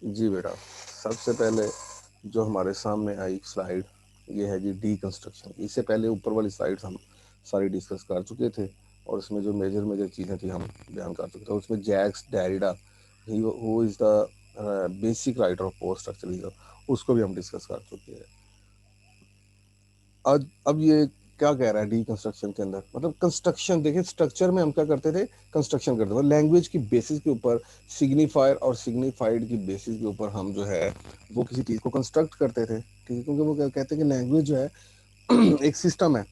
जी बेटा, सबसे पहले जो हमारे सामने आई स्लाइड, ये है जी डीकंस्ट्रक्शन। इससे पहले ऊपर वाली स्लाइड्स हम सारी डिस्कस कर चुके थे, और इसमें जो मेजर मेजर चीज़ें थी हम बयान कर चुके थे। उसमें Jacques Derrida, who is the basic writer of post structuralism, उसको भी हम डिस्कस कर चुके हैं। अब ये क्या कह रहा है डीकंस्ट्रक्शन के अंदर, मतलब कंस्ट्रक्शन। देखिए, स्ट्रक्चर में हम क्या करते थे, कंस्ट्रक्शन करते थे लैंग्वेज की बेसिस के ऊपर, सिग्निफायर और सिग्निफाइड की बेसिस के ऊपर हम जो है वो किसी चीज़ को कंस्ट्रक्ट करते थे, ठीक है। क्योंकि वो क्या कहते हैं कि लैंग्वेज जो है एक सिस्टम है,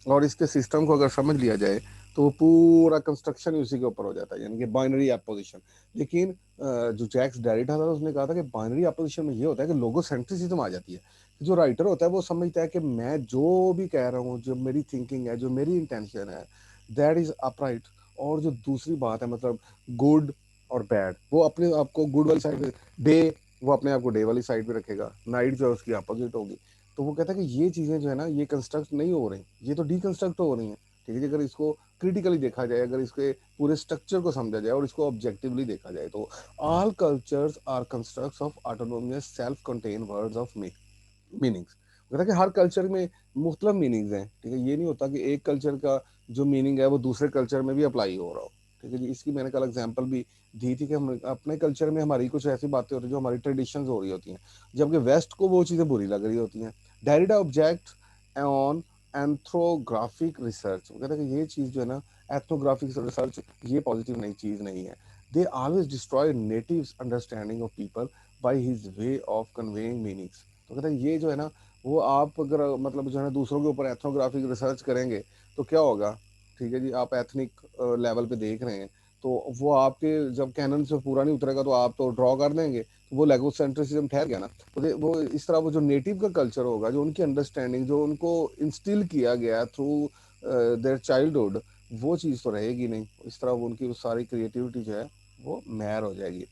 और इसके सिस्टम को अगर समझ लिया जाए तो वो पूरा कंस्ट्रक्शन ही उसी के ऊपर हो जाता है, यानी कि बाइनरी अपोजिशन। लेकिन जो जैक्स डेरिडा था उसने कहा था कि बाइनरी अपोजिशन में ये होता है कि लोगोसेंट्रिसिज्म आ जाती है। जो राइटर होता है वो समझता है कि मैं जो भी कह रहा हूँ, जो मेरी थिंकिंग है, जो मेरी इंटेंशन है, दैट इज अपराइट। और जो दूसरी बात है, मतलब गुड और बैड, वो अपने आप को गुड वाली साइड पे, डे वो अपने आप को डे वाली साइड पे रखेगा, नाइट जो है उसकी अपोजिट होगी। तो वो कहता है कि ये चीज़ें जो है ना, ये कंस्ट्रक्ट नहीं हो रही, ये तो डीकंस्ट्रक्ट हो रही हैं, ठीक है जी। अगर इसको क्रिटिकली देखा जाए, अगर इसके पूरे स्ट्रक्चर को समझा जाए और इसको ऑब्जेक्टिवली देखा जाए, तो all cultures are constructs of autonomous self contain words of meanings. कहता है कि हर कल्चर में मुख्तलिफ मीनिंग्स हैं, ठीक है। ये नहीं होता कि एक कल्चर का जो मीनिंग है वो दूसरे कल्चर में भी अप्लाई हो रहा हो, ठीक है जी। इसकी मैंने कल एग्जांपल भी दी थी कि हम अपने कल्चर में हमारी कुछ ऐसी बातें होती हैं जो हमारी ट्रेडिशंस हो रही होती हैं, जबकि वेस्ट को वो चीज़ें बुरी लग रही होती हैं। डेरिडा ऑब्जेक्ट ऑन एंथ्रोग्राफिक रिसर्च, कहता है कि ये चीज़ जो है ना, एथनोग्राफिक रिसर्च, ये पॉजिटिव नई चीज़ नहीं है। They always destroy native understanding of people by his way of conveying meanings. तो कहते हैं ये जो है ना, वो आप अगर मतलब जो है ना दूसरों के ऊपर एथनोग्राफिक रिसर्च करेंगे तो क्या होगा, ठीक है जी। आप एथनिक लेवल पे देख रहे हैं, तो वो आपके जब कैनन से पूरा नहीं उतरेगा तो आप तो ड्रॉ कर देंगे, तो वो लेगोसेंट्रिसिज्म ठहर गया ना। तो वो इस तरह वो जो नेटिव का कल्चर होगा, जो उनकी अंडरस्टैंडिंग, जो उनको इंस्टिल किया गया थ्रू देयर चाइल्डहुड, वो चीज़ तो रहेगी नहीं। इस तरह वो उनकी सारी क्रिएटिविटी जो है वो मैर हो जाएगी।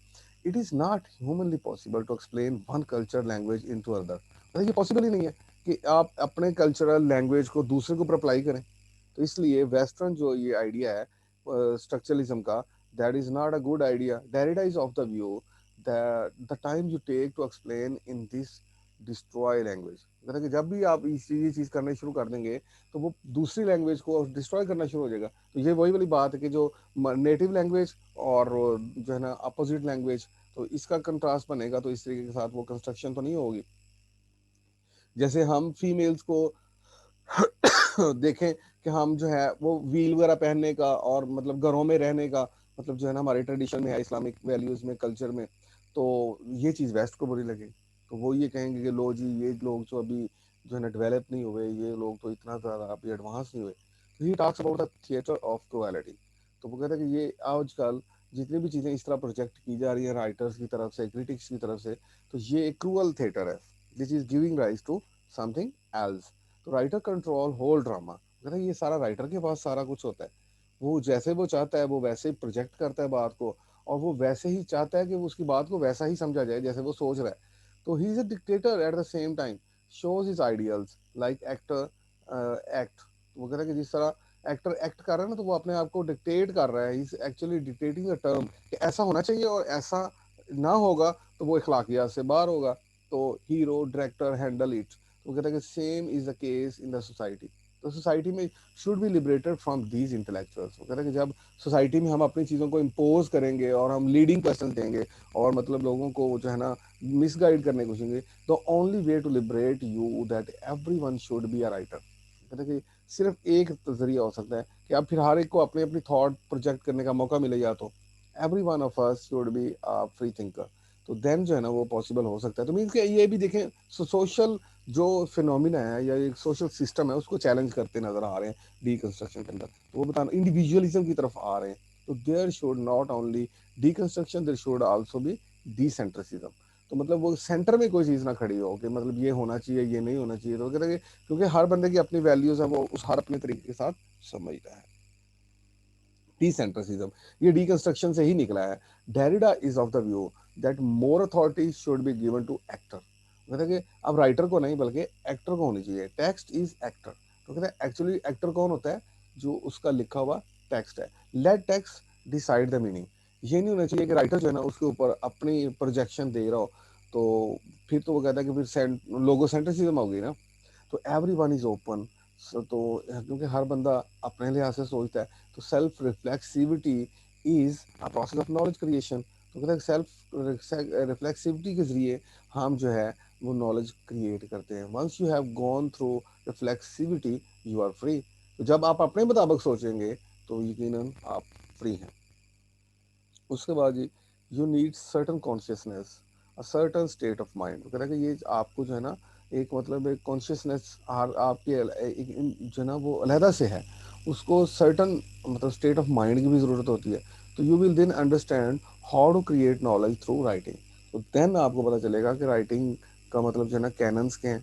It is not humanly possible to explain one culture language in to other. मतलब ये पॉसिबल ही नहीं है कि आप अपने कल्चरल लैंग्वेज को दूसरे के ऊपर अप्लाई करें। तो इसलिए वेस्टर्न जो ये आइडिया है स्ट्रक्चरलिज्म का, that is not a good idea. Derrida is of the view that the time you take to explain in this destroy language, मतलब कि जब भी आप ये चीज़ करना शुरू कर देंगे तो वो दूसरी लैंग्वेज को डिस्ट्रॉय करना शुरू हो जाएगा। तो ये वही वाली बात है कि जो नेटिव लैंग्वेज और जो है ना अपोजिट लैंग्वेज, तो इसका कंट्रास्ट बनेगा, तो इस तरीके के साथ वो कंस्ट्रक्शन तो नहीं होगी। जैसे हम फीमेल्स को देखें कि हम जो है वो व्हील वगैरह पहनने का और मतलब घरों में रहने का, मतलब जो है ना हमारे ट्रेडिशन में है, इस्लामिक वैल्यूज़ में, कल्चर में, तो ये चीज़ वेस्ट को बुरी लगी। तो वो ये कहेंगे कि लो जी, ये लोग जो अभी जो है ना डेवलप नहीं हुए, ये लोग तो इतना ज़्यादा अभी एडवांस नहीं हुए। तो he talks about the theatre of cruelty. तो वो कहता है कि ये आजकल जितनी भी चीज़ें इस तरह प्रोजेक्ट की जा रही है राइटर्स की तरफ से, क्रिटिक्स की तरफ से, तो ये एक क्रूअल थिएटर है, this is giving rise to something else. तो राइटर कंट्रोल होल ड्रामा, कहता है ये सारा राइटर के पास सारा कुछ होता है। वो जैसे वो चाहता है वो वैसे ही प्रोजेक्ट करता है बात को, और वो वैसे ही चाहता है कि वो उसकी बात को वैसा ही समझा जाए जैसे वो सोच रहा है। तो he is a dictator at the same time, shows his ideals like actor act. वो कहता है कि जिस तरह एक्टर एक्ट कर रहा है ना, तो वो अपने आप को डिक्टेट कर रहा है, he is actually dictating a term कि ऐसा होना चाहिए, और ऐसा ना होगा तो वो इखलाकियात से बाहर होगा। तो हीरो डायरेक्टर हैंडल इट। वो कहता है कि same is the case in the society. तो सोसाइटी में should be liberated from these intellectuals. वो कहता है कि जब सोसाइटी में हम अपनी चीज़ों को इम्पोज करेंगे और हम लीडिंग क्वेश्चन देंगे और मतलब लोगों को जो है ना मिसगाइड करने की कोशिश करेंगे, तो only way to liberate you that every one should be a writer. कहते हैं कि सिर्फ एक जरिया हो सकता है कि अब फिर हर एक को अपनी अपनी थॉट प्रोजेक्ट करने का मौका मिले, या तो every one of us should be a free thinker. तो देन जो है ना वो पॉसिबल हो सकता है। तो मीन्स कि ये भी देखें, सोशल जो फिनोमिना है या एक सोशल सिस्टम है उसको चैलेंज करते नजर आ रहे हैं डीकंस्ट्रक्शन के अंदर। तो वो बताना इंडिविजुअलिज्म की तरफ आ रहे हैं। तो there should not only deconstruction, there should also be decentricism. तो मतलब वो सेंटर में कोई चीज़ ना खड़ी हो कि मतलब ये होना चाहिए, ये नहीं होना चाहिए। तो कहते हैं कि क्योंकि हर बंदे की अपनी वैल्यूज है, वो उस हर अपने तरीके के साथ समझता है। डिसेंट्रिसिज्म ये डीकंस्ट्रक्शन से ही निकला है। Derrida is of the view that more authority should be given to actor. कहते हैं कि अब राइटर को नहीं बल्कि एक्टर को होनी चाहिए। Text is actor. तो कहते हैं एक्चुअली एक्टर कौन होता है, जो उसका लिखा हुआ टेक्स्ट है। Let text decide the meaning. ये नहीं होना चाहिए कि राइटर जो है ना उसके ऊपर अपनी प्रोजेक्शन दे रहा हो, तो फिर तो वो कहता है कि फिर लोगो सेंट्रिसिज्म हो गई ना। तो एवरी वन इज ओपन। तो क्योंकि हर बंदा अपने लिहाज से सोचता है, तो self reflexivity is a process of knowledge creation. तो कहते हैं सेल्फ रिफ्लेक्सिविटी के जरिए हम जो है वो नॉलेज क्रिएट करते हैं। Once you have gone through reflexivity you are free. तो जब आप अपने मुताबिक सोचेंगे तो यकीनन आप फ्री हैं। उसके बाद जी, you need certain consciousness, a certain state of mind. कहता है कि ये आपको जो है ना एक मतलब एक कॉन्शियसनेस आपके जो है ना वो अलहदा से है, उसको सर्टन मतलब स्टेट ऑफ माइंड की भी ज़रूरत होती है। तो you will then understand how to create knowledge through writing. तो देन आपको पता चलेगा कि राइटिंग का मतलब जो है ना कैनन्स के हैं।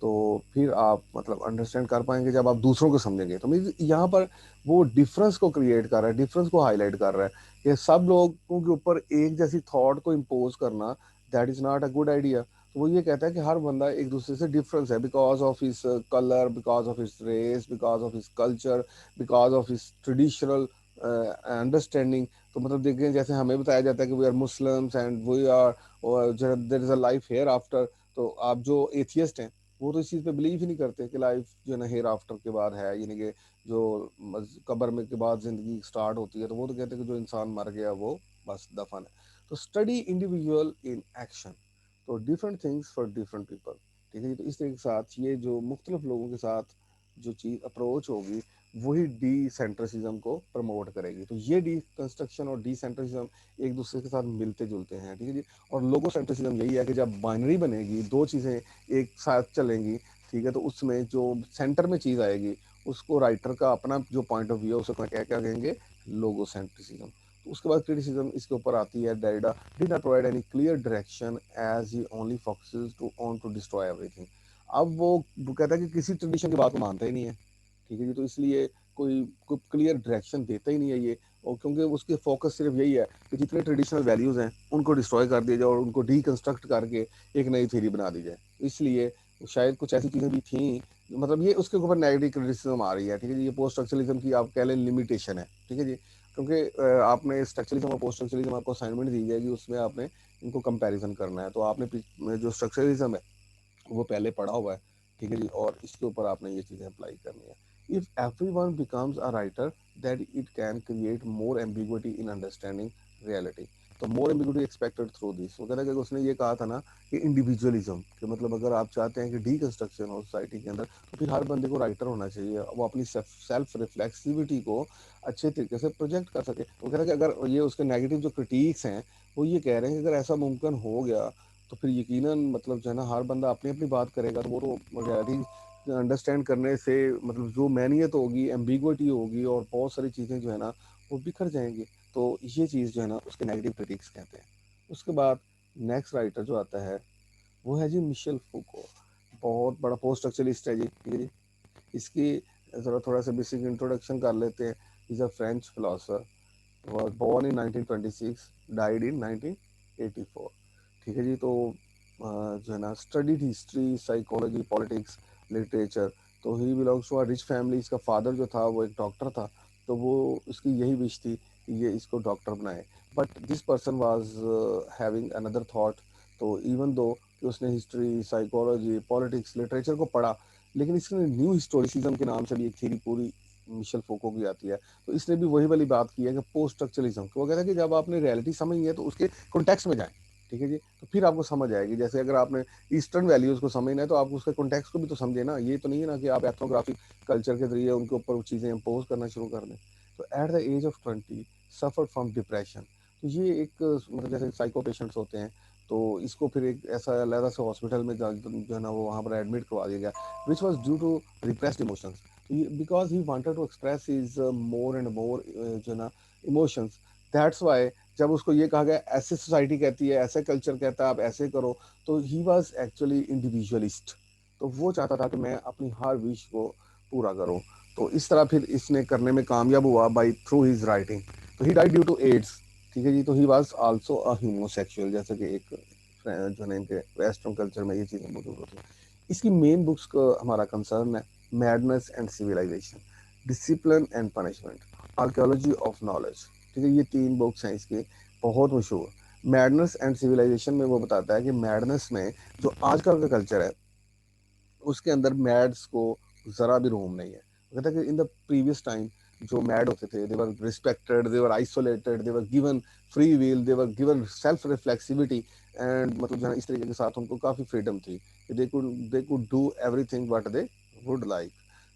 तो फिर आप मतलब अंडरस्टैंड कर पाएंगे जब आप दूसरों को समझेंगे। तो मीन यहाँ पर वो डिफरेंस को क्रिएट कर रहा है, डिफरेंस को हाईलाइट कर रहा है कि सब लोगों के ऊपर एक जैसी थॉट को इम्पोज करना, that is not a good idea. तो वो ये कहता है कि हर बंदा एक दूसरे से डिफरेंस है, because of his colour, because of his race, because of his culture, because of his traditional understanding. तो मतलब देखें जैसे हमें बताया जाता है कि we are Muslims and we are there is a life here after. तो आप जो एथियस्ट हैं वो तो इस चीज़ पे बिलीव ही नहीं करते कि लाइफ जो है ना हेयर आफ्टर के बाद है, यानी कि जो कब्र में के बाद जिंदगी स्टार्ट होती है। तो वो तो कहते हैं कि जो इंसान मर गया वो बस दफन है। तो स्टडी इंडिविजुअल इन एक्शन, तो different things for different people. ठीक है जी। तो इस तरह के साथ ये जो मुख्तलिफ लोगों के साथ जो चीज़ अप्रोच होगी वही डी सेंट्रिसिज्म को प्रमोट करेगी। तो ये डी कंस्ट्रक्शन और डी सेंट्रिसिज्म एक दूसरे के साथ मिलते जुलते हैं। ठीक है जी। और लोगो सेंट्रिसिज्म यही है कि जब बाइनरी बनेगी, दो चीज़ें एक साथ चलेंगी, ठीक है, तो उसमें जो सेंटर में चीज़ आएगी उसको राइटर का अपना जो पॉइंट ऑफ व्यू है उसको क्या क्या कहेंगे, लोगो सेंट्रिसिज्म। तो उसके बाद क्रिटिसिज्म इसके ऊपर आती है। डायडा did not provide any clear direction as he only focuses to on to destroy everything. अब वो कहता है कि किसी ट्रेडिशन की बात को मानता ही नहीं है। ठीक है जी। तो इसलिए कोई कोई क्लियर डायरेक्शन देता ही नहीं है ये। और क्योंकि उसके फोकस सिर्फ यही है कि जितने ट्रेडिशनल वैल्यूज़ हैं उनको डिस्ट्रॉय कर दिया जाए और उनको डीकंस्ट्रक्ट करके एक नई थ्योरी बना दी जाए। इसलिए शायद कुछ ऐसी चीज़ें भी थी, मतलब ये उसके ऊपर नेगेटिव क्रिटिसिज्म आ रही है। ठीक है जी। ये पोस्ट स्ट्रक्चरलिज्म की आप कह लें लिमिटेशन है। ठीक है जी। क्योंकि आपने स्ट्रक्चरलिज्म और पोस्ट स्ट्रक्चरलिज्म आपको असाइनमेंट दी जाएगी, उसमें आपने इनको कंपैरिजन करना है। तो आपने जो स्ट्रक्चरलिज्म है वो पहले पढ़ा हुआ है। ठीक है जी। और इसके ऊपर आपने ये चीज़ें अप्लाई करनी है। If every one becomes a writer that it can create more ambiguity in understanding reality. तो मोर एम्बिग्विटी एक्सपेक्टेड थ्रू दिस, वो कहता है कि उसने ये कहा था ना कि इंडिविजुअलिज्म कि मतलब अगर आप चाहते हैं कि डी कंस्ट्रक्शन हो सोसाइटी के अंदर, तो फिर हर बंदे को राइटर होना चाहिए, वो अपनी सेल्फ रिफ्लेक्सिविटी को अच्छे तरीके से प्रोजेक्ट कर सके। वो कह रहा है कि अगर ये उसके नेगेटिव जो क्रिटिक्स हैं वो ये कह रहे हैं कि अगर ऐसा मुमकिन हो गया तो फिर यकीनन मतलब जो है ना हर बंदा अपनी अपनी बात करेगा। तो वो तो रियलिटी अंडरस्टैंड करने से मतलब जो मैनियत होगी, एम्बिग्विटी होगी और बहुत सारी चीज़ें जो है ना वो बिखर जाएंगी। तो ये चीज़ जो है ना उसके नेगेटिव क्रिटिक्स कहते हैं। उसके बाद नेक्स्ट राइटर जो आता है वो है जी मिशेल फूको। बहुत बड़ा पोस्ट स्ट्रक्चरलिस्ट है जी। ठीक है जी। इसकी ज़रा थोड़ा सा बेसिक इंट्रोडक्शन कर लेते हैं। Is a French philosopher, was born in 1926, died in 1984। ठीक है जी। तो जो है ना studied history, psychology, politics, literature. तो he belongs to a rich family. इसका फादर जो था वो एक डॉक्टर था। तो वो इसकी यही विश थी कि ये इसको डॉक्टर बनाए। But this person was having another thought. तो इवन दो कि उसने हिस्ट्री, साइकोलॉजी, पॉलिटिक्स, लिटरेचर को पढ़ा, लेकिन इसने न्यू हिस्टोरिसिज्म के नाम से भी एक थ्योरी पूरी मिशेल फोको की आती है। तो इसने भी वही वाली बात की है कि पोस्ट स्ट्रक्चरलिज्म, तो वो कहता है कि जब आपने रियलिटी समझी है तो उसके कॉन्टेक्स्ट में जाएं। ठीक है जी। तो फिर आपको समझ आएगी। जैसे अगर आपने ईस्टर्न वैल्यूज को समझना है तो आप उसके कॉन्टेक्स्ट को भी तो समझे ना। ये तो नहीं है ना कि आप एथनोग्राफिक कल्चर के जरिए उनके ऊपर चीज़ें इम्पोज करना शुरू कर दें। तो at the age of 20 suffer from depression. तो ये एक मतलब जैसे साइको पेशेंट्स होते हैं, तो इसको फिर एक ऐसा अलग से हॉस्पिटल में जो है ना वो वहाँ पर एडमिट करवा दिया गया, which was due to repressed emotions. Because he wanted to express his more and more जो ना इमोशंस। दैट्स वाई जब उसको ये कहा गया ऐसे सोसाइटी कहती है, ऐसे कल्चर कहता है आप ऐसे करो, तो ही वॉज एक्चुअली इंडिविजुअलिस्ट। तो वो चाहता था कि मैं अपनी हर विश को पूरा करूं। तो इस तरह फिर इसने करने में कामयाब हुआ बाई थ्रू हिज राइटिंग। तो he died due to AIDS. ठीक है जी। तो he was also a homosexual, जैसे कि एक जो है इनके वेस्टर्न कल्चर में ये चीज़ें मौजूद होती हैं। इसकी मेन बुक्स का हमारा कंसर्न है madness and civilisation, discipline and punishment, archaeology of knowledge, ठीक है, ये 3 बुक्स हैं इसके बहुत मशहूर। मैडनेस एंड सिविलाइजेशन में वो बताता है कि मैडनेस में जो आजकल का कल्चर है उसके अंदर मैड्स को ज़रा भी रूम नहीं है। वो कहता है कि इन द प्रीवियस टाइम जो मैड होते थे, they were respected, they were isolated, they were given free will, they were given self reflexivity and मतलब जो है इस तरीके के साथ उनको काफ़ी फ्रीडम थी कि they could do everything what they would like.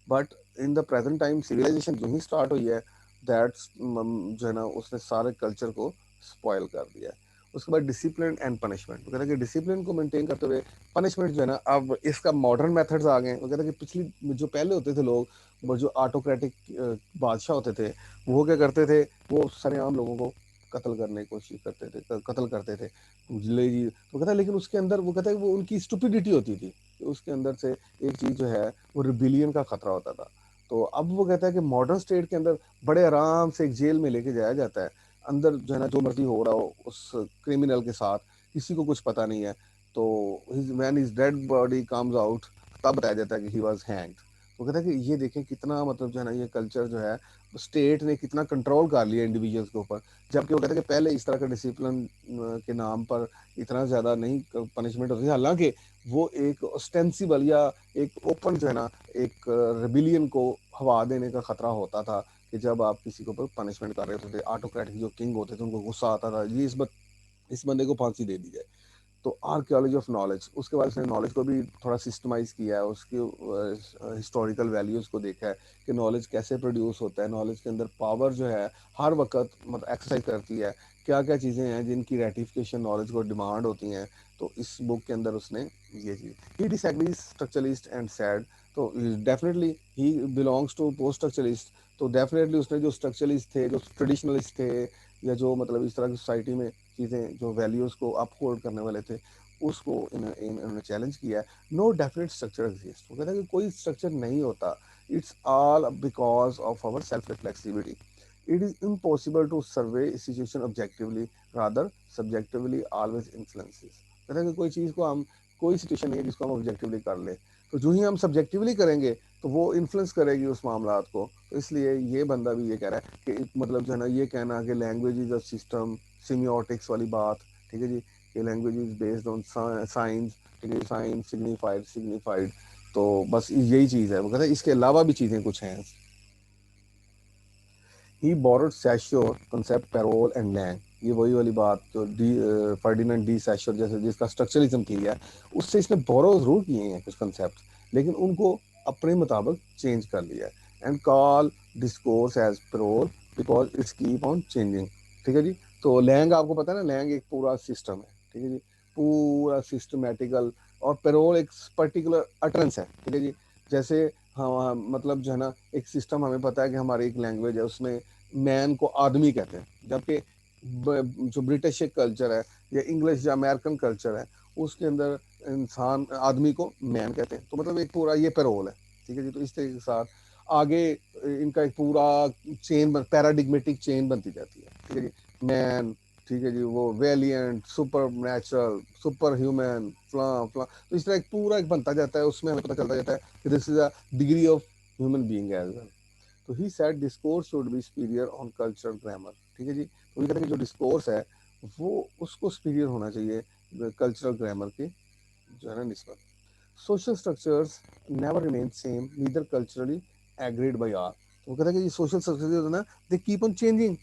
But in the present time civilisation जो ही स्टार्ट हुई है, दैट्स जो है ना उसने सारे कल्चर को स्पॉयल कर दिया है। उसके बाद डिसिप्लिन एंड पनिशमेंट, वो कहता है कि डिसिप्लिन को मेंटेन करते हुए पनिशमेंट जो है ना, अब इसका मॉडर्न मेथड्स आ गए। वो कहते हैं कि पिछली जो पहले होते थे लोग, वो जो ऑटोक्रेटिक बादशाह होते थे, वो क्या करते थे, वो सरेआम लोगों को कत्ल करने की कोशिश करते थे, कत्ल करते थे। ले जी वो कहता है, लेकिन उसके अंदर वो कहता है वो उनकी स्टुपिडिटी होती थी कि उसके अंदर से एक चीज़ जो है वो रिबिलियन का खतरा होता था। तो अब वो कहता है कि मॉडर्न स्टेट के अंदर बड़े आराम से एक जेल में लेके जाया जाता है, अंदर जो है ना जो मर्जी हो रहा हो उस क्रिमिनल के साथ, किसी को कुछ पता नहीं है। तो when his dead body comes out, तब बताया जाता है कि ही वाज हैंग्ड। वो कहता है कि ये देखें कितना मतलब जो है ना ये कल्चर जो है स्टेट ने कितना कंट्रोल कर लिया इंडिविजुअल्स के ऊपर। जबकि वो कहता है कि पहले इस तरह का डिसिप्लिन के नाम पर इतना ज़्यादा नहीं पनिशमेंट होती थी, हालांकि वो एक ऑस्टेंसिबल या एक ओपन जो है ना एक रेबिलियन को हवा देने का खतरा होता था कि जब आप किसी के ऊपर पनिशमेंट कर रहे होते थे। ऑटोक्रेटिक जो किंग होते थे उनको गुस्सा आता था, ये इस बंदे को फांसी दे दी जाए। तो आर्कियोलॉजी ऑफ नॉलेज, उसके बाद उसने नॉलेज को भी थोड़ा सिस्टमाइज किया है, उसके हिस्टोरिकल वैल्यूज़ को देखा है कि नॉलेज कैसे प्रोड्यूस होता है, नॉलेज के अंदर पावर जो है हर वक्त मतलब एक्सरसाइज करती है, क्या क्या चीज़ें हैं जिनकी रेटिफिकेशन नॉलेज को डिमांड होती हैं। तो इस बुक के अंदर उसने ये चीज़, he disagrees structuralist and said. तो definitely he belongs to post structuralist. तो डेफिनेटली उसने जो स्ट्रक्चरलिस्ट थे, जो ट्रेडिशनलिस्ट थे, या जो मतलब इस तरह की सोसाइटी में चीज़ें जो वैल्यूज़ को अपहोल्ड करने वाले थे, उसको इन्होंने चैलेंज किया है। नो डेफिनेट स्ट्रक्चर एग्जिस्ट, वो कहता है कि कोई स्ट्रक्चर नहीं होता, it's all because of our self reflexivity. It is impossible to survey situation objectively, rather subjectively always influences. कहता है कि कोई चीज़ को हम, कोई सिचुएशन नहीं है जिसको हम ऑब्जेक्टिवली कर ले, तो जो ही हम सब्जेक्टिवली करेंगे तो वो इन्फ्लुएंस करेगी उस मामला को। तो इसलिए ये बंदा भी ये कह रहा है कि मतलब जो है ना ये कहना कि language is a system, semiotics वाली बात, ठीक है जी, कि language is based on science, ठीक है, साइंस सिग्निफाइड। तो बस यही चीज़ है, वो कहता है इसके अलावा भी चीज़ें कुछ हैं। He borrowed Saussure concept parole and langue, ये वही वाली बात जो डी फर्डिनेंड डी सैशोर जैसे जिसका स्ट्रक्चरलिज्म किया है, उससे इसने बोरो जरूर किए हैं कुछ कंसेप्ट, लेकिन उनको अपने मुताबिक चेंज कर लिया है। And call discourse as parole because it's keep on changing. ठीक है जी। तो लैंग आपको पता है ना, लैंग एक पूरा सिस्टम है, ठीक है जी, पूरा सिस्टमेटिकल। और पैरोल एक पर्टिकुलर अटरेंस है, ठीक है जी। जैसे हाँ मतलब जो है ना एक सिस्टम हमें पता है कि हमारी एक लैंग्वेज है, उसमें मैन को आदमी कहते हैं, जबकि जो ब्रिटिश कल्चर है या इंग्लिश या अमेरिकन कल्चर है उसके अंदर इंसान आदमी को मैन कहते हैं। तो मतलब एक पूरा ये पैरोल है, ठीक है जी। तो इस तरीके के साथ आगे इनका एक पूरा चेन पैराडिग्मेटिक चेन बनती जाती है, ठीक है जी। मैन, ठीक है जी, वो valiant, super natural, super human, फ्ला फ्ला, तो इस तरह एक पूरा एक बनता जाता है, उसमें हमें पता चलता जाता है कि this is a degree of human being as well. तो he said discourse should be superior on cultural grammar, ठीक है जी। तो ये कहते हैं कि जो डिस्कोर्स है वो उसको सुपीरियर होना चाहिए कल्चरल ग्रामर के जो है ना निस्बत। Social structures never remain same neither culturally agreed by are. तो वो कहता है कि ये सोशल स्ट्रक्चर जो है ना they keep on changing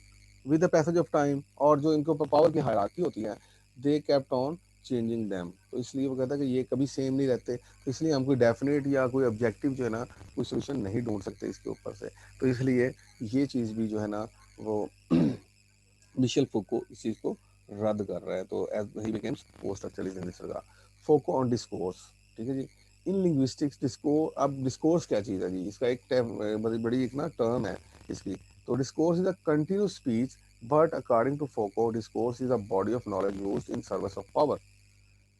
with the passage of time, और जो इनके ऊपर पावर की हायरार्की होती है they kept on changing them. तो इसलिए वो कहता है कि ये कभी सेम नहीं रहते, तो इसलिए हम कोई डेफिनेट या कोई ऑब्जेक्टिव जो है ना कोई सोल्यूशन नहीं ढूंढ सकते इसके ऊपर से। तो इसलिए ये चीज़ भी जो है ना वो मिशेल फोको इस चीज़ को रद्द कर रहा है। तो as he becomes post structuralist in this regard. Foucault on discourse, ठीक है जी। इन लिंग्विस्टिक्स डिस्कोर्स, अब डिस्कोर्स क्या चीज़ है जी, इसका एक बड़ी बड़ी एक ना टर्म है इसकी। तो discourse is a continuous speech, but according to Foucault discourse is a body of knowledge used in service of power.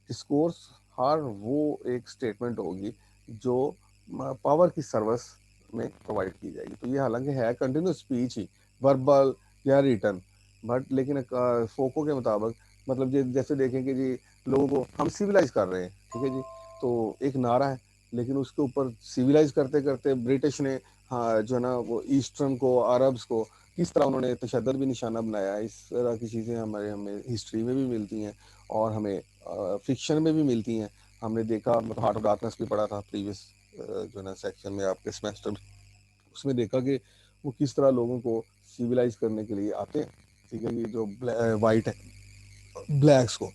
Discourse हर वो एक स्टेटमेंट होगी जो पावर की सर्विस में प्रोवाइड की जाएगी। तो ये हालांकि है कंटिन्यूस स्पीच ही, वर्बल या रिटर्न, बट लेकिन फोको के मुताबिक मतलब जैसे देखें कि जी लोगों को हम सिविलाइज कर रहे हैं, ठीक है जी। तो एक नारा है, लेकिन उसके ऊपर सिविलाइज करते करते ब्रिटिश ने हाँ जो है ना वो ईस्टर्न को, अरब्स को किस तरह उन्होंने तशद्दुद भी निशाना बनाया है, इस तरह की चीज़ें हमारे हमें हिस्ट्री में भी मिलती हैं और हमें फिक्शन में भी मिलती हैं। हमने देखा, मतलब हार्ट ऑफ डार्कनेस भी पढ़ा था प्रीवियस जो है ना सेक्शन में आपके सेमेस्टर में, उसमें देखा कि वो किस तरह लोगों को सिविलाइज करने के लिए आते हैं, ठीक है, ये जो वाइट है ब्लैक्स को,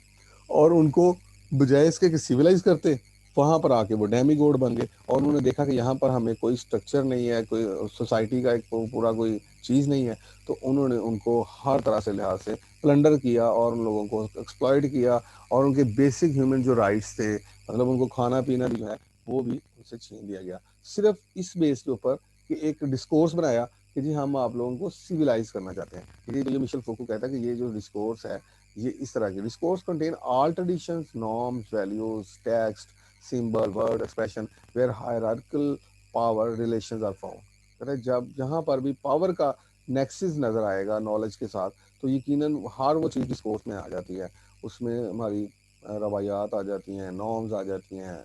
और उनको बजाय इसके कि सिविलाइज करते, वहां पर आके वो डेमी गोड बन गए और उन्होंने देखा कि यहाँ पर हमें कोई स्ट्रक्चर नहीं है, कोई सोसाइटी का एक पूरा कोई चीज़ नहीं है, तो उन्होंने उनको हर तरह से लिहाज से प्लंडर किया और उन लोगों को एक्सप्लॉइट किया और उनके बेसिक ह्यूमन जो राइट्स थे, मतलब उनको खाना पीना भी जो है वो भी उनसे छीन लिया गया, सिर्फ इस बेस के ऊपर कि एक डिस्कोर्स बनाया कि जी हम आप लोगों को सिविलाइज करना चाहते हैं। ये जो मिशेल फोको कहता है कि ये जो डिस्कोर्स है, ये इस तरह के discourse contain all traditions, norms, values, text, symbol, word, expression where hierarchical power relations are found. कहता है जब जहाँ पर भी पावर का नेक्सस नजर आएगा नॉलेज के साथ, तो यकीनन हर वो चीज़ डिस्कोर्स में आ जाती है। उसमें हमारी रवायात आ जाती हैं, नॉर्म्स आ जाती हैं,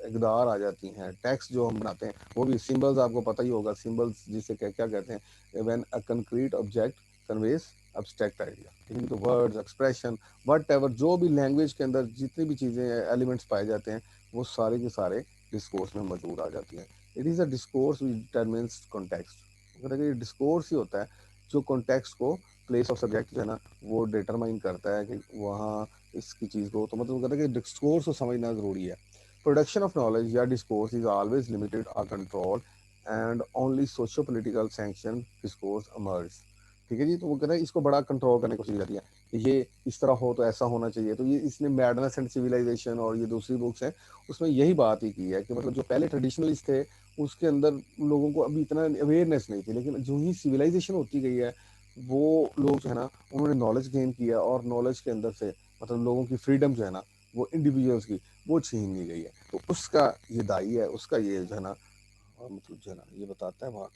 इकदार आ जाती हैं, टेक्स्ट जो हम बनाते हैं वो भी, सिंबल्स आपको पता ही होगा, सिंबल्स जिसे क्या क्या कहते हैं, when a concrete object conveys abstract idea, ठीक है, तो वर्ड्स, एक्सप्रेशन, वट एवर, जो भी लैंग्वेज के अंदर जितनी भी चीज़ें एलिमेंट्स पाए जाते हैं वो सारे के सारे डिस्कोर्स में मौजूद आ जाती हैं। It is a discourse which determines context. अगर ये डिस्कोर्स ही होता है जो कॉन्टेक्स्ट को, प्लेस ऑफ सब्जेक्ट जो है ना वो डिटरमाइन करता है कि वहाँ इसकी चीज़ को, तो मतलब कहता है कि डिस्कोर्स को समझना ज़रूरी है। प्रोडक्शन ऑफ नॉलेज या डिस्कोर्स इज ऑलवेज लिमिटेड और control and only socio political sanction discourse emerge। ठीक है जी, तो वो कहते हैं इसको बड़ा कंट्रोल करने की कोशिश करती है कि ये इस तरह हो तो ऐसा होना चाहिए, तो ये इसने मैडनेस एंड सिविलाइजेशन और ये दूसरी बुक्स हैं उसमें यही बात ही की है कि मतलब जो पहले ट्रेडिशनलिस्ट थे उसके अंदर लोगों को अभी इतना अवेयरनेस नहीं थी, लेकिन जो ही सिविलाइजेशन होती गई है वो लोग जो है ना उन्होंने नॉलेज गेन किया और नॉलेज के अंदर से मतलब लोगों की फ्रीडम जो है ना वो इंडिविजुअल्स की वो छीन ली गई है, तो उसका ये दाई है, उसका ये जो है ना मतलब जो है ना ये बताता है बात।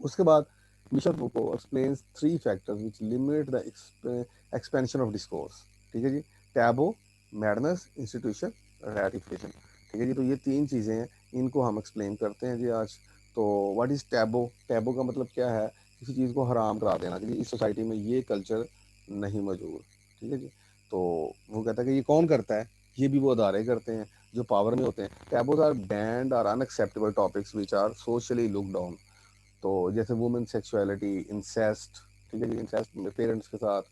उसके बाद Michel Foucault explains three factors which limit the expansion of discourse. ठीक है जी, टैबू, मैडनेस, इंस्टीट्यूशन, रैटिफिकेशन। ठीक है जी, तो ये तीन चीज़ें हैं, इनको हम एक्सप्लेन करते हैं जी आज। तो व्हाट इज़ टैबू? टैबू का मतलब क्या है? किसी चीज़ को हराम करा देना कि इस सोसाइटी में ये कल्चर नहीं मौजूद। ठीक है जी, तो वो कहता है कि ये कौन करता है? ये भी वो अदारे करते हैं जो पावर में होते हैं। टैबूज आर बैंड और unacceptable topics which are socially look down. तो जैसे वुमेन सेक्सुअलिटी, इंसेस्ट, ठीक है जी, इंसेस्ट में पेरेंट्स के साथ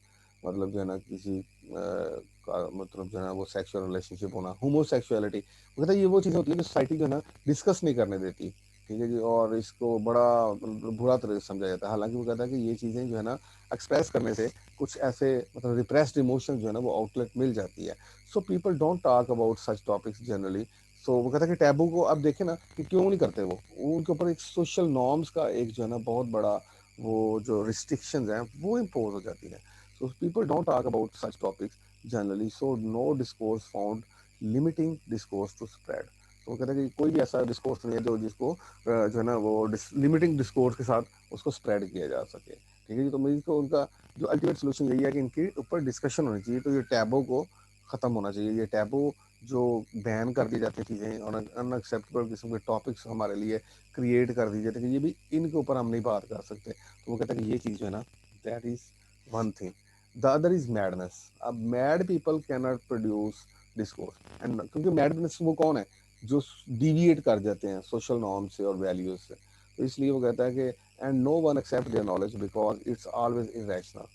मतलब जो है ना किसी का मतलब जो है ना वो सेक्सुअल रिलेशनशिप होना, होमोसेक्सुअलिटी, वो कहता है ये वो चीज़ होती है जो सोसाइटी जो है ना डिस्कस नहीं करने देती। ठीक है जी, और इसको बड़ा मतलब बुरा तरह से समझा जाता है, हालांकि वो कहता है कि ये चीज़ें जो है ना एक्सप्रेस करने से कुछ ऐसे मतलब रिप्रेस्ड इमोशन जो है ना वो आउटलेट मिल जाती है। So people don't talk about such topics generally. So वो कहता है कि टैबू को अब देखें ना कि क्यों नहीं करते वो उनके ऊपर एक सोशल नॉर्म्स का एक जो है ना बहुत बड़ा वो जो रिस्ट्रिक्शंस हैं वो इम्पोज हो जाती है। So people don't talk about such topics generally, so no discourse found limiting discourse to spread. तो वो कहता है कि कोई भी ऐसा डिस्कोर्स नहीं है जो जिसको जो है ना वो लिमिटिंग डिस्कोर्स के साथ उसको स्प्रेड किया जा सके। ठीक है जी, तो मेरी तो उनका जो अल्टीमेट सोल्यूशन यही है कि इनके ऊपर डिस्कशन होनी चाहिए, तो ये टैबू को ख़त्म होना चाहिए। ये टैबू जो बैन कर दी जाती चीज़ें और अनएक्सेप्टेबल किस्म के टॉपिक्स हमारे लिए क्रिएट कर दिए जाते हैं कि ये भी इनके ऊपर हम नहीं बात कर सकते, तो वो कहता है कि ये चीज़ जो है ना that is one thing. The other is madness. अब mad people can not produce discourse and, क्योंकि मैडनेस वो कौन है जो डिविएट कर जाते हैं सोशल नॉर्म से और वैल्यूज से, तो इसलिए वो कहता है कि and no one accept their knowledge because it's always irrational,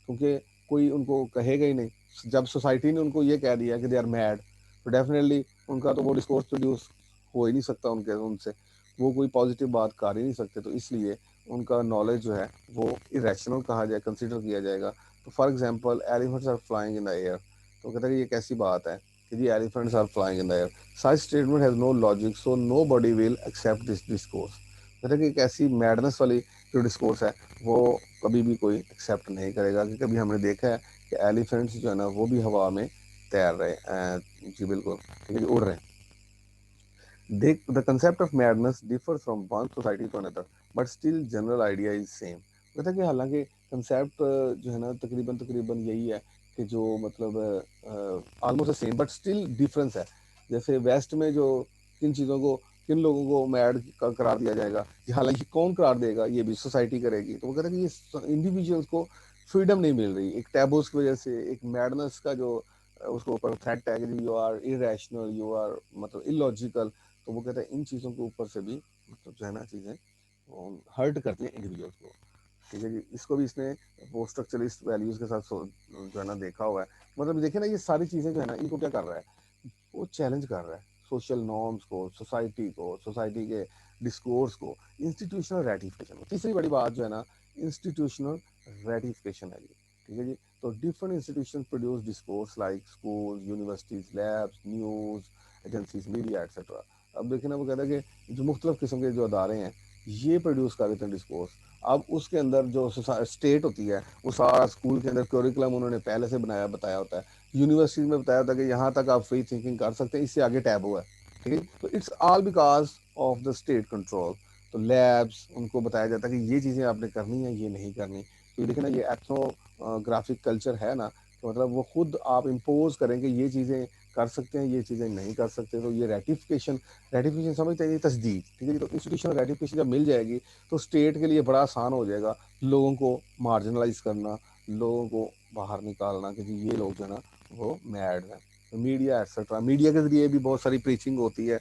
क्योंकि कोई उनको कहेगा ही नहीं। जब सोसाइटी ने उनको ये कह दिया कि दे आर मैड, तो डेफिनेटली उनका तो वो डिस्कोर्स प्रोड्यूस हो ही नहीं सकता उनके उनसे, वो कोई पॉजिटिव बात कर ही नहीं सकते, तो इसलिए उनका नॉलेज जो है वो इरेशनल कहा जाए, कंसिडर किया जाएगा। तो for example elephants are flying in the air, तो कहते हैं कि ये कैसी बात है कि जी elephants are flying in the air, such statement has no logic so nobody will accept this discourse. कहते हैं कि एक ऐसी मैडनेस वाली जो डिस्कोर्स है वो कभी भी कोई एक्सेप्ट नहीं करेगा, कि कभी हमने देखा है कि एलिफेंट्स जो है ना वो भी हवा में तैर रहे हैं। जी बिल्कुल, ठीक है जी, उड़ रहे हैं। The concept of madness differs from one society to another, but still general idea is same। कहता है कि हालांकि कंसेप्ट जो है ना तकरीबन तकरीबन यही है कि जो मतलब almost same but still difference है। जैसे वेस्ट में जो किन चीज़ों को किन लोगों को मैड करार दिया जाएगा, कि हालांकि कौन करार देगा, ये भी सोसाइटी करेगी। तो वो कहता है कि ये इंडिविजुअल्स को फ्रीडम नहीं मिल रही, एक टैबूस की वजह से, एक मैडनेस का जो उसको ऊपर थ्रेट है कि you are irrational, you are मतलब इलॉजिकल। तो वो कहता है इन चीज़ों के ऊपर से भी मतलब जो है ना चीज़ें हर्ट करती हैं इंडिविजुअल्स को। ठीक है जी, इसको भी इसने वो स्ट्रक्चरलिस्ट वैल्यूज के साथ जो है ना देखा हुआ है। मतलब देखिए ना, ये सारी चीज़ें जो है ना, इनको क्या कर रहा है, वो चैलेंज कर रहा है सोशल नॉर्म्स को, सोसाइटी को, सोसाइटी के डिस्कोर्स को, इंस्टीट्यूशनल रेटिफिकेशन। तीसरी बड़ी बात जो है ना, इंस्टीट्यूशनल रेटिफिकेशन है जी। ठीक है जी, तो different institution produce discourse like school, universities, labs, news agencies, media etcetera. अब देखिए ना, वो कहता है कि जो मुख्तलिफ किस्म के जो अदारे हैं, ये प्रोड्यूस कर देते हैं डिस्कोर्स। अब उसके अंदर जो स्टेट होती है, वो सारा स्कूल के अंदर करिकुलम उन्होंने पहले से बनाया बताया होता है, यूनिवर्सिटी में बताया होता है कि यहाँ तक आप फ्री थिंकिंग कर सकते हैं, इससे आगे टैब हुआ है। ठीक है, तो it's all because of the state control. तो लैब्स, उनको बताया जाता है कि ये चीज़ें आपने करनी है, ये नहीं करनी। तो देखिए ना, ये एथनोग्राफिक कल्चर है ना, तो मतलब वो खुद आप इम्पोज करें कि ये चीज़ें कर सकते हैं, ये चीज़ें नहीं कर सकते। तो ये रेटिफिकेशन, रेटिफिकेशन समझते हैं, ये तस्दीक। ठीक है, तो इंस्टीट्यूशनल रेटिफिकेशन जब मिल जाएगी तो स्टेट के लिए बड़ा आसान हो जाएगा लोगों को मार्जिनलाइज करना, लोगों को बाहर निकालना कि जी ये लोग जो है ना वो मैड हैं। तो मीडिया एक्सेट्रा, मीडिया के जरिए भी बहुत सारी प्रीचिंग होती है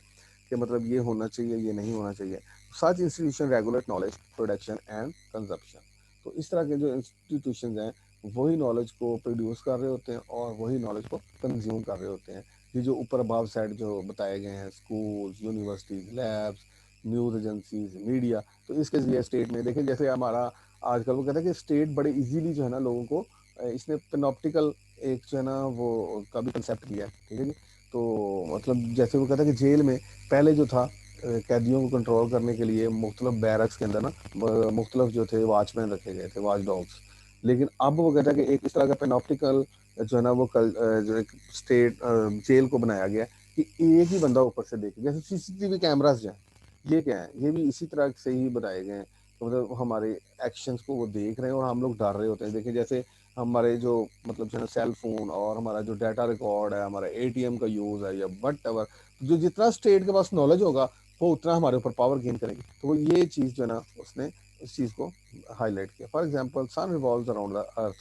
कि मतलब ये होना चाहिए, ये नहीं होना चाहिए। Such institution regulate knowledge production and consumption. तो इस तरह के जो इंस्टीट्यूशन हैं, वही नॉलेज को प्रोड्यूस कर रहे होते हैं और वही नॉलेज को कंज्यूम कर रहे होते हैं। ये जो ऊपर अबाव साइड जो बताए गए हैं, schools, universities, labs, news agencies, media, तो इसके जरिए स्टेट में देखें, जैसे हमारा आजकल वो कहते हैं कि स्टेट बड़े इजीली जो है ना लोगों को इसने पेनॉप्टिकल एक जो है ना वो का भी कंसेप्ट किया है। ठीक है जी, तो मतलब जैसे वो कहता है कि जेल में पहले जो था, कैदियों को कंट्रोल करने के लिए मुख्तलिफ बैरक्स के अंदर ना मुख्तलिफ जो थे वॉचमैन रखे गए थे, वॉच डॉग्स। लेकिन अब वो कहता है कि एक इस तरह का पेनॉप्टिकल जो है ना वो जो एक स्टेट जेल को बनाया गया कि एक ही बंदा ऊपर से देखे, जैसे सीसीटीवी कैमरास जो हैं, ये क्या है, ये भी इसी तरह से ही बनाए गए हैं। तो मतलब हमारे एक्शंस को वो देख रहे हैं और हम लोग डर रहे होते हैं। देखिए जैसे हमारे जो मतलब जो है सेल फोन और हमारा जो डाटा रिकॉर्ड है, हमारा एटीएम का यूज़ है या वट एवर, जो जितना स्टेट के पास नॉलेज होगा वो उतना हमारे ऊपर पावर गेन करेगी। तो वो ये चीज़ जो है ना उसने इस चीज़ को हाईलाइट किया। For example, sun revolves around the earth,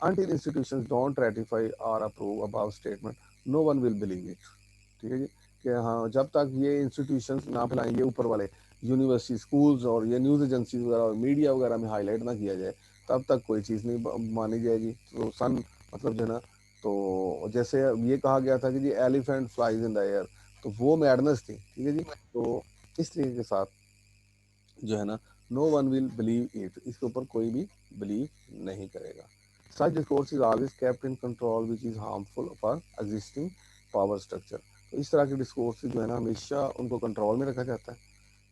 until institutions don't ratify or approve above statement, no one will believe it। ठीक है जी, कि हाँ जब तक ये इंस्टीट्यूशंस ना फैलाएं, ये ऊपर वाले यूनिवर्सिटी, स्कूल्स और ये न्यूज़ एजेंसीज वगैरह और मीडिया वगैरह में हाईलाइट ना किया जाए, तब तक कोई चीज़ नहीं मानी जाएगी। तो सन मतलब जो है ना, तो जैसे ये कहा गया था कि जी elephant flies in the air, तो वो मैडनेस थी। ठीक है जी, तो इस तरीके के साथ जो है ना, no one will believe it, इसके ऊपर कोई भी बिलीव नहीं करेगा। Such discourse is always kept in control which is harmful for existing power structure. तो इस तरह के डिस्कोर्स जो है ना, हमेशा उनको कंट्रोल में रखा जाता है।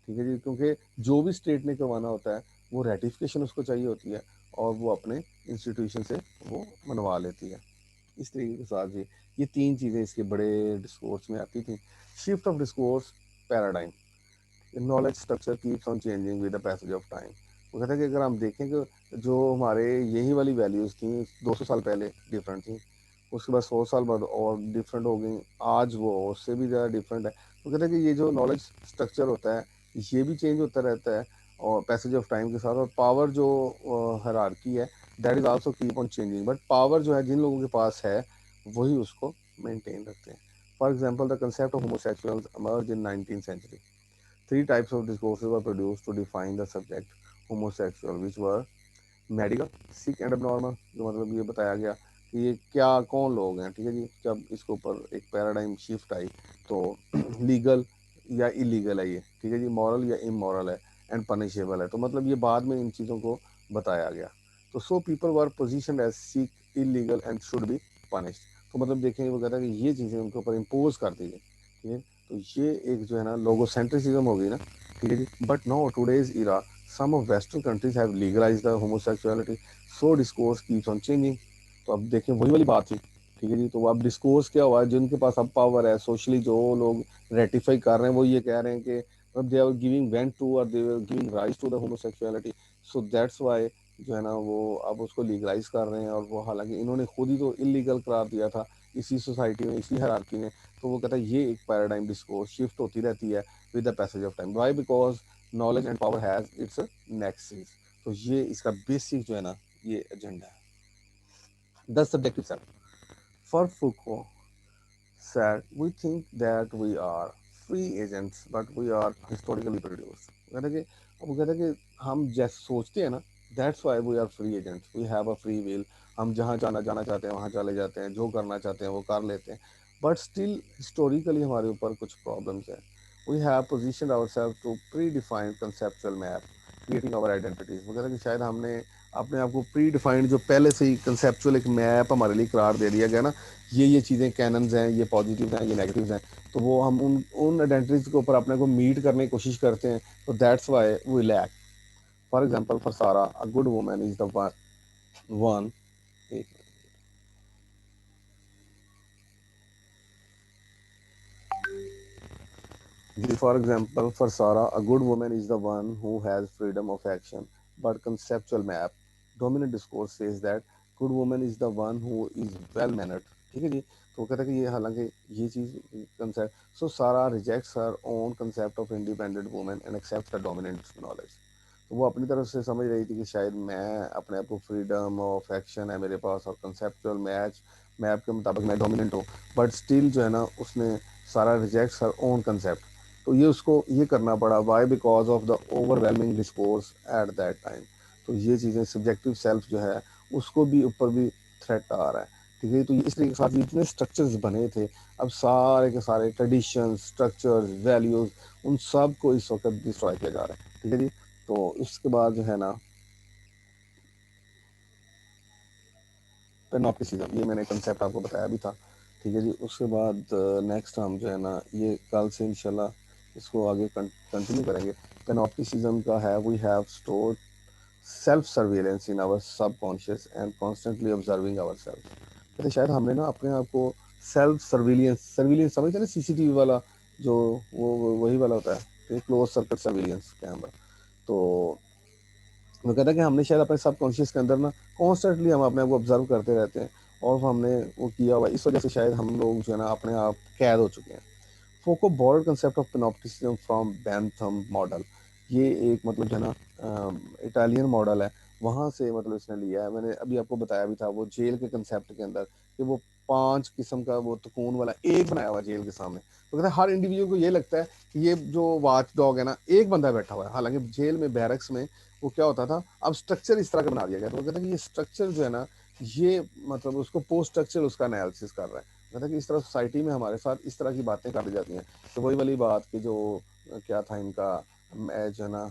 ठीक है जी, क्योंकि जो भी स्टेट ने करवाना होता है वो रेटिफिकेशन उसको चाहिए होती है और वो अपने इंस्टीट्यूशन से वो मनवा लेती है। इस तरीके के साथ जी ये तीन चीज़ें इसके बड़े डिस्कोर्स में आती थी। Shift of discourse paradigm, knowledge structure keeps on changing with the passage of time. वो कहता है कि अगर हम देखें कि जो हमारे यही वाली वैल्यूज़ थी 200 साल पहले डिफरेंट थी, उसके बाद 100 साल बाद और डिफरेंट हो गई, आज वो उससे भी ज़्यादा डिफरेंट है। तो कहता है कि ये जो नॉलेज स्ट्रक्चर होता है, ये भी चेंज होता रहता है और पैसेज ऑफ टाइम के साथ। और पावर जो हायरार्की है, that is also keep on changing, but power जो है जिन लोगों के पास है वही उसको मेंटेन रखते हैं। For example, the concept of homosexuals emerged in 19th century. Three types of discourses were produced to define the subject homosexual, which were medical, sick and abnormal, जो मतलब ये बताया गया कि ये क्या कौन लोग हैं। ठीक है जी, जब इसके ऊपर एक पैराडाइम शिफ्ट आई तो लीगल या इलीगल है ये, ठीक है जी, मॉरल या इमोरल है, एंड पनिशेबल है। तो मतलब ये बाद में इन चीज़ों को बताया गया। तो so people were position as sick, illegal and should be punished. तो मतलब देखें, वो कहता है कि ये चीज़ें उनके ऊपर इम्पोज कर दी गई। ठीक है, तो ये एक जो है ना लोगोसेंट्रिसिज्म हो गई ना। ठीक है जी, but no today's era some of western countries have legalized the homosexuality, so discourse keeps on changing। तो अब देखें वही वाली बात थी। ठीक है जी, तो अब डिस्कोर्स क्या हुआ है, जिनके पास अब पावर है सोशली, जो लोग रेटिफाई कर रहे हैं वो ये कह रहे हैं कि अब they are giving vent to और they are giving rise to the homosexuality. So that's why जो है ना वो अब उसको लीगलाइज कर रहे हैं। और वो हालांकि इन्होंने खुद ही तो इलीगल करार दिया था इसी सोसाइटी में, इसी हायरार्की में। तो वो कहता है ये एक पैराडाइम डिस्कोर्स शिफ्ट होती रहती है with the passage of time. Why? Because knowledge and power has its Nexus. तो ये इसका बेसिक जो है ना ये एजेंडा है। The subjective self for Foucault said, we think that we are free agents, but we are historically produced. कहता है कि वो कहता है कि हम जैसे सोचते हैं ना, that's why we are free agents. We have a free will. हम जहाँ जाना चाहते हैं वहाँ चले जाते हैं, जो करना चाहते हैं वो कर लेते हैं, but still historically हमारे ऊपर कुछ problems हैं. We have positioned ourselves to predefined conceptual map, creating our identities. वो कहता है कि शायद हमने अपने आप को प्री डिफाइंड जो पहले से ही कंसेप्चुअल एक मैप हमारे लिए करार दे दिया गया ना, ये चीज़ें कैनन्स हैं, ये पॉजिटिव हैं, ये नेगेटिव्स हैं, तो वो हम उन आइडेंटिटीज के ऊपर अपने को मीट करने की कोशिश करते हैं। तो that's why we lack. For example, for Sarah a good woman is the one For example, for Sarah, a good woman is the one who has freedom of action, but conceptual map. Dominant discourse says that good woman is the one who is well mannered. ठीक है जी। तो वो कहता है कि ये हालांकि ये चीज concept, so Sara rejects her own concept of independent women and accept the dominant knowledge. तो वो अपनी तरफ से समझ रही थी कि शायद मैं अपने आप को फ्रीडम ऑफ एक्शन है मेरे पास और कंसेप्चुअल मैप के मुताबिक मैं डोमिनेंट हूँ, बट स्टिल जो है ना उसने सारा रिजेक्ट्स हर ओन कंसेप्ट। तो ये उसको ये करना पड़ा, why? Because of the overwhelming discourse at that time. तो ये चीज़ें सब्जेक्टिव सेल्फ जो है उसको भी ऊपर भी थ्रेट आ रहा है। ठीक है, तो इस तरीके के साथ जितने स्ट्रक्चर्स बने थे, अब सारे के सारे ट्रेडिशन स्ट्रक्चर्स वैल्यूज उन सब को इस वक्त डिस्ट्रॉय किया जा रहा है। ठीक है जी। तो इसके बाद जो है ना पेनोप्टिसिज्म, ये मैंने कंसेप्ट आपको बताया भी था। ठीक है जी। उसके बाद नेक्स्ट हम जो है ना ये कल से इंशाल्लाह इसको आगे कंटिन्यू करेंगे। पेनोप्टिसिज्म का है, we have stored self surveillance in our subconscious and constantly observing our self. कहते शायद हमने ना अपने आप को सेल्फ सर्विलियंस सर्विलियंस समझते हैं ना, सीसीटीवी वाला जो वही वाला होता है, क्लोज सर्किट सर्विलियंस कैमरा। तो वो कहता है कि हमने शायद अपने सब कॉन्शियस के अंदर ना कॉन्स्टेंटली हम अपने आप को ऑब्जर्व करते रहते हैं, और हमने वो किया हुआ है। इस वजह से शायद हम लोग जो है ना अपने आप कैद हो चुके हैं। फोको borrowed concept of panopticism from Bentham model. ये एक मतलब जो है ना इटालियन मॉडल है, वहाँ से मतलब इसने लिया है। मैंने अभी आपको बताया भी था वो जेल के कंसेप्ट के अंदर कि वो 5 किस्म का वो तकून वाला एक बनाया हुआ जेल के सामने। तो कहता है हर इंडिविजुअल को ये लगता है कि ये जो वॉच डॉग है ना एक बंदा बैठा हुआ है, हालांकि जेल में बैरक्स में वो क्या होता था, अब स्ट्रक्चर इस तरह का बना दिया गया। तो वो कहता है कि ये स्ट्रक्चर जो है ना ये मतलब उसको पोस्ट स्ट्रक्चर उसका एनालिसिस कर रहा है। कहता है कि इस तरह सोसाइटी में हमारे साथ इस तरह की बातें कर दी जाती हैं। तो वही वाली बात कि जो क्या था इनका जो है ना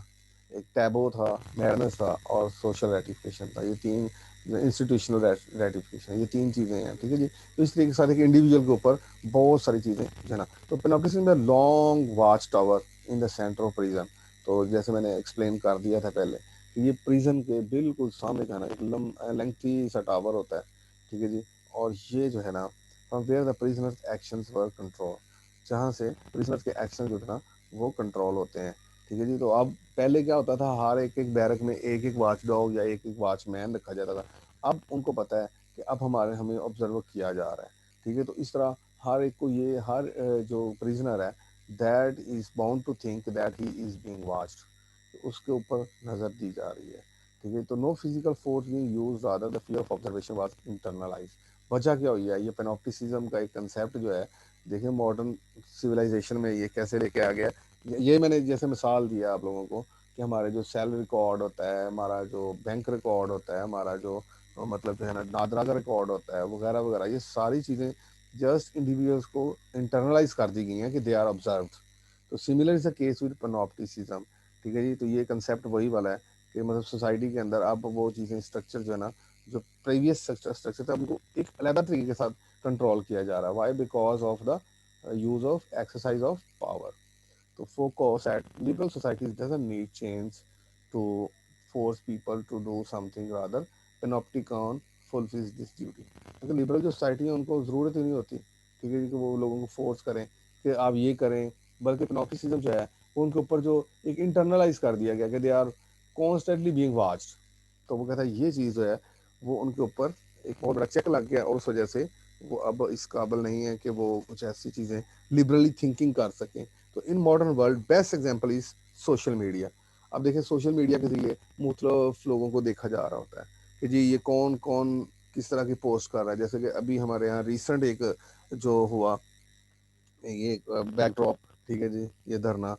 एक टैबो था, मैडनेस था और सोशल रेटिफिकेशन था। ये तीन इंस्टीट्यूशनल रेटिफिकेशन, ये तीन चीज़ें हैं। ठीक है जी। तो इस तरीके के साथ एक इंडिविजुअल के ऊपर बहुत सारी चीज़ें जो है ना। तो पेनोप्टिसिज्म में long watch tower in the centre of prison. तो जैसे मैंने एक्सप्लेन कर दिया था पहले कि ये प्रिजन के बिल्कुल सामने जो है ना एक लेंथी सा टावर होता है। ठीक है जी। और ये जो है ना from where the prisoners actions were control, जहाँ से प्रिजनर्स के एक्शन जो थे ना वो कंट्रोल होते हैं। ठीक है जी। तो अब पहले क्या होता था, हर एक एक बैरक में एक एक वॉच डॉग या एक एक वॉचमैन रखा जाता था। अब उनको पता है कि अब हमें ऑब्जर्व किया जा रहा है। ठीक है। तो इस तरह हर एक को ये हर जो प्रिजनर है that is bound to think that he is being watched, उसके ऊपर नजर दी जा रही है। ठीक है। तो no physical force being used, rather the fear of observation was internalised. वजह क्या हुई है, ये पेनोप्टिसिज्म का एक कंसेप्ट जो है, देखिए मॉडर्न सिविलाइजेशन में ये कैसे लेके आ गया। ये मैंने जैसे मिसाल दिया आप लोगों को कि हमारे जो सेल रिकॉर्ड होता है, हमारा जो बैंक रिकॉर्ड होता है, हमारा जो मतलब जो है ना नादरा का रिकॉर्ड होता है वगैरह वगैरह, ये सारी चीज़ें जस्ट इंडिविजुअल्स को इंटरनलाइज कर दी गई हैं कि दे आर ऑब्जर्व। तो similar is the case with panopticism. ठीक है जी। तो ये कंसेप्ट वही वाला है कि मतलब सोसाइटी के अंदर अब वो चीज़ें स्ट्रक्चर जो है ना जो प्रीवियस स्ट्रक्चर था उनको एक अलग तरीके के साथ कंट्रोल किया जा रहा है। Why? Because of the use of exercise of power. तो focus at liberal societies doesn't need change to force people to do something, rather panopticon fulfils this duty. क्योंकि लिबरल जो सोसाइटी है उनको ज़रूरत ही नहीं होती, ठीक है, कि वो लोगों को फोर्स करें कि आप ये करें, बल्कि पेनोप्टिसिज्म जो है वो उनके ऊपर जो एक इंटरनलाइज कर दिया गया कि they are constantly being watched. तो वो कहता है ये चीज़ जो है वो उनके ऊपर एक बहुत बड़ा चेक लग गया और उस वजह से वो अब इस काबिल नहीं है कि वो कुछ ऐसी चीज़ें लिबरली थिंकिंग कर सकें। तो in modern world best example is social media. अब देखिए सोशल मीडिया के ज़रिए मुख्तलिफ लोगों को देखा जा रहा होता है कि जी ये कौन कौन किस तरह की पोस्ट कर रहा है। जैसे कि अभी हमारे यहाँ रिसेंट एक जो हुआ ये बैकड्रॉप, ठीक है जी, ये धरना,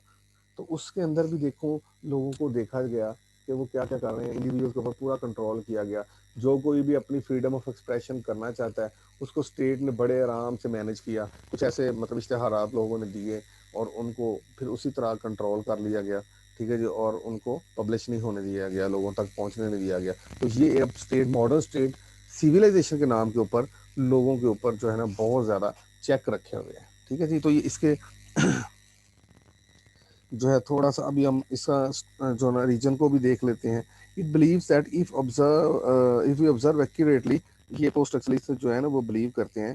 तो उसके अंदर भी देखो लोगों को देखा गया कि वो क्या क्या कर रहे हैं, इंडिविजुअल के ऊपर पूरा कंट्रोल किया गया। जो कोई भी अपनी फ्रीडम ऑफ एक्सप्रेशन करना चाहता है उसको स्टेट ने बड़े आराम से मैनेज किया। कुछ ऐसे मतलब इश्तेहारात लोगों ने दिए और उनको फिर उसी तरह कंट्रोल कर लिया गया, ठीक है जी, और उनको पब्लिश नहीं होने दिया गया, लोगों तक पहुंचने नहीं दिया गया। तो ये अब स्टेट, मॉडर्न स्टेट सिविलाइजेशन के नाम के ऊपर लोगों के ऊपर जो है ना बहुत ज़्यादा चेक रखे हुए हैं, ठीक है जी। तो ये इसके जो है थोड़ा सा अभी हम इसका जो ना रीजन को भी देख लेते हैं। It believes that if we observe accurately, ये पोस्ट स्ट्रक्चरलिस्ट जो है ना वो बिलीव करते हैं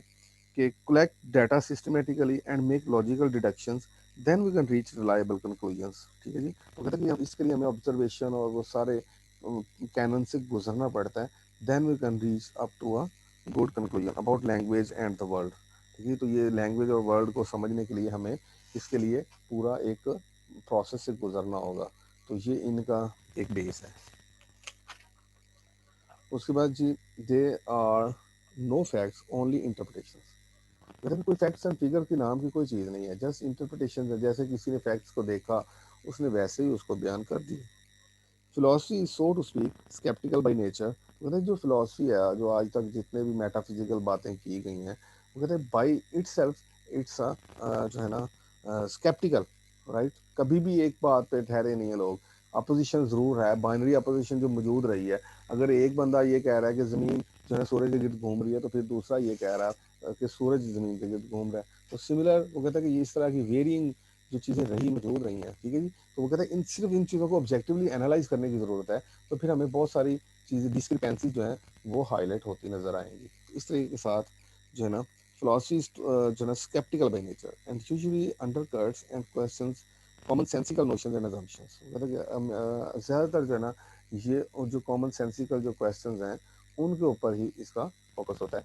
कि collect data systematically and make logical deductions, then we can reach reliable conclusions, ठीक है जी। तो कहते हैं कि हम इसके लिए हमें ऑब्जर्वेशन और वो सारे कैनन से गुजरना पड़ता है, then we can reach up to a good conclusion about language and the world, ठीक है। तो ये लैंग्वेज और वर्ल्ड को समझने के लिए हमें इसके लिए पूरा एक प्रोसेस से गुजरना होगा। तो ये इनका एक बेस है। उसके बाद जी, they are no facts only interpretation. मतलब कोई फैक्ट्स एंड फिगर के नाम की कोई चीज़ नहीं है, जस्ट इंटरप्रिटेशन है। जैसे किसी ने फैक्ट्स को देखा उसने वैसे ही उसको बयान कर दी। Philosophy is so to speak sceptical by nature. मतलब जो फिलोसफी है, जो आज तक जितने भी मेटाफिजिकल बातें की गई हैं, वो कहते हैं बाई इट सेल्फ इट्स जो है ना स्केप्टिकल, राइट। कभी भी एक बात पे ठहरे नहीं है लोग। अपोजिशन ज़रूर है, बाइनरी अपोजिशन जो मौजूद रही है। अगर एक बंदा ये कह रहा है कि ज़मीन जो है सूरज के गिर्द घूम रही है, तो फिर दूसरा ये कह रहा है कि सूरज ज़मीन के गिर्द घूम रहा है। तो सिमिलर वो कहता है कि ये इस तरह की वेरिंग जो चीज़ें रही मौजूद रही हैं, ठीक है जी। तो वो कहते हैं इन सिर्फ इन चीज़ों को ऑब्जेक्टिवली एनालाइज करने की ज़रूरत है, तो फिर हमें बहुत सारी चीज़ें डिस्क्रिपेंसी जो है वो हाईलाइट होती नज़र आएंगी। तो इस तरीके के साथ जो है ना philosophy is जो है ना skeptical by nature and usually undercuts and questions common sensical notions and assumptions। मतलब कि ज़्यादातर जो है ना ये जो कॉमन सेंसिकल जो क्वेश्चंस हैं उनके ऊपर ही इसका फोकस होता है,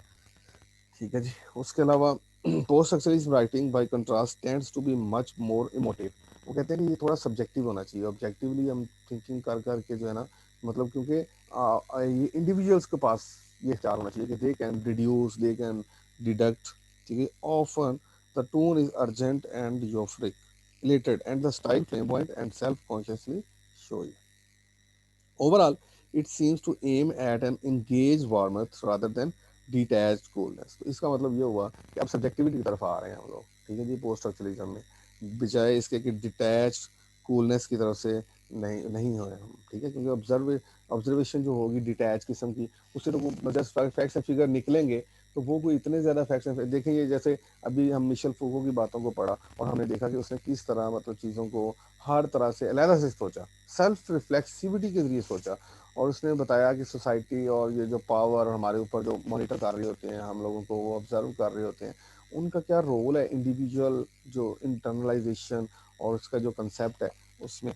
ठीक है जी। उसके अलावा post structuralist writing by contrast tends to be much more emotive. वो कहते हैं कि ये थोड़ा सब्जेक्टिव होना चाहिए, ऑब्जेक्टिवली हम थिंकिंग कर करके जो है ना, मतलब क्योंकि ये इंडिविजुअल्स के पास ये ख्याल होना चाहिए कि they can reduce, they can deduct, ठीक है। Often the tone is urgent and euphoric related and the style flamboyant and self-consciously showy. Overall, it seems to aim at an engaged warmth rather than detached coolness। तो इसका मतलब ये हुआ कि अब subjectivity की तरफ आ रहे हैं हम लोग, ठीक है जी, पोस्ट स्ट्रक्चरलिज्म में, बजाय इसके कि डिटैच्ड कूलनेस की तरफ से नहीं नहीं हो हम, ठीक है। क्योंकि ऑब्जर्वेशन जो होगी डिटैच किस्म की, उससे तो वो जस्ट फैक्ट्स एंड फिगर निकलेंगे। तो वो कोई इतने ज़्यादा फैक्ट्स एंड देखें, ये जैसे अभी हम मिशेल फूको की बातों को पढ़ा और हमने देखा कि उसने किस तरह मतलब चीज़ों को हर तरह से अलग से सोचा, सेल्फ रिफ्लेक्सिविटी के जरिए सोचा। और उसने बताया कि सोसाइटी और ये जो पावर हमारे ऊपर जो मॉनिटर कर रहे होते हैं, हम लोगों को वो ऑब्जर्व कर रहे होते हैं, उनका क्या रोल है इंडिविजुअल जो इंटरनलाइजेशन और उसका जो कंसेप्ट है उसमें,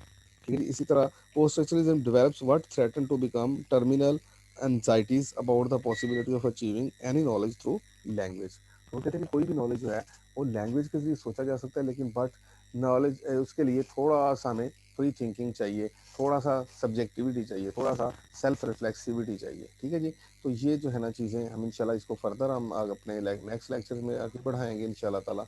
ठीक है। इसी तरह post structuralism develops what threaten to become terminal anxieties about the possibility of achieving any knowledge through language. वो कहते हैं कि कोई भी नॉलेज जो है वो लैंग्वेज के जरिए सोचा जा सकता है, लेकिन बट नॉलेज उसके लिए थोड़ा सा हमें फ्री थिंकिंग चाहिए, थोड़ा सा सब्जेक्टिविटी चाहिए, थोड़ा सा सेल्फ रिफ्लेक्सिविटी चाहिए, ठीक है जी। तो ये जो है ना चीज़ें हम इंशाल्लाह इसको फर्दर हम अपने नेक्स्ट लेक्चर में आगे बढ़ाएंगे इंशाल्लाह ताला,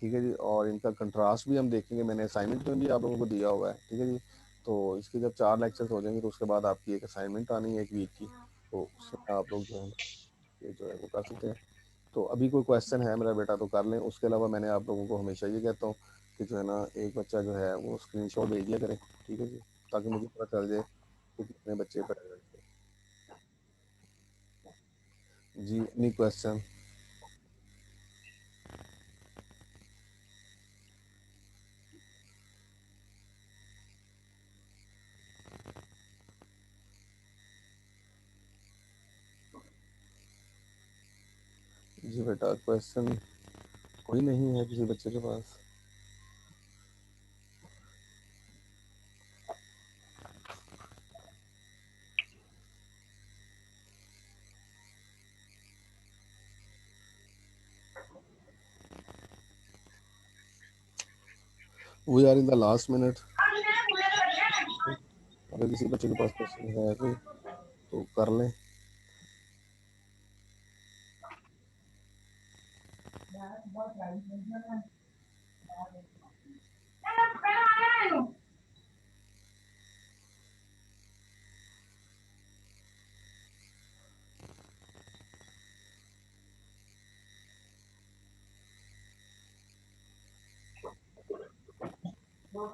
ठीक है जी। और इनका कंट्रास्ट भी हम देखेंगे, मैंने असाइनमेंट में भी आप लोगों को दिया हुआ है, ठीक है जी। तो इसके जब 4 लेक्चर्स हो जाएंगे तो उसके बाद आपकी एक असाइनमेंट आनी है 1 वीक की, तो उसमें आप लोग जो है ये जो है वो कर सकते हैं। तो अभी कोई क्वेश्चन है मेरा बेटा तो कर लें। उसके अलावा मैंने आप लोगों को हमेशा ये कहता हूँ कि जो है ना एक बच्चा जो है वो स्क्रीनशॉट भेज दिया करें, ठीक है जी, ताकि मुझे पता चल जाए कि कितने बच्चे पढ़े हुए हैं। जी एनी क्वेश्चन? जी बेटा क्वेश्चन कोई नहीं है किसी बच्चे के पास? We are in the last minute. अगर किसी बच्चे के पास क्वेश्चन है तो कर लें।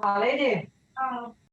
खा ले जे।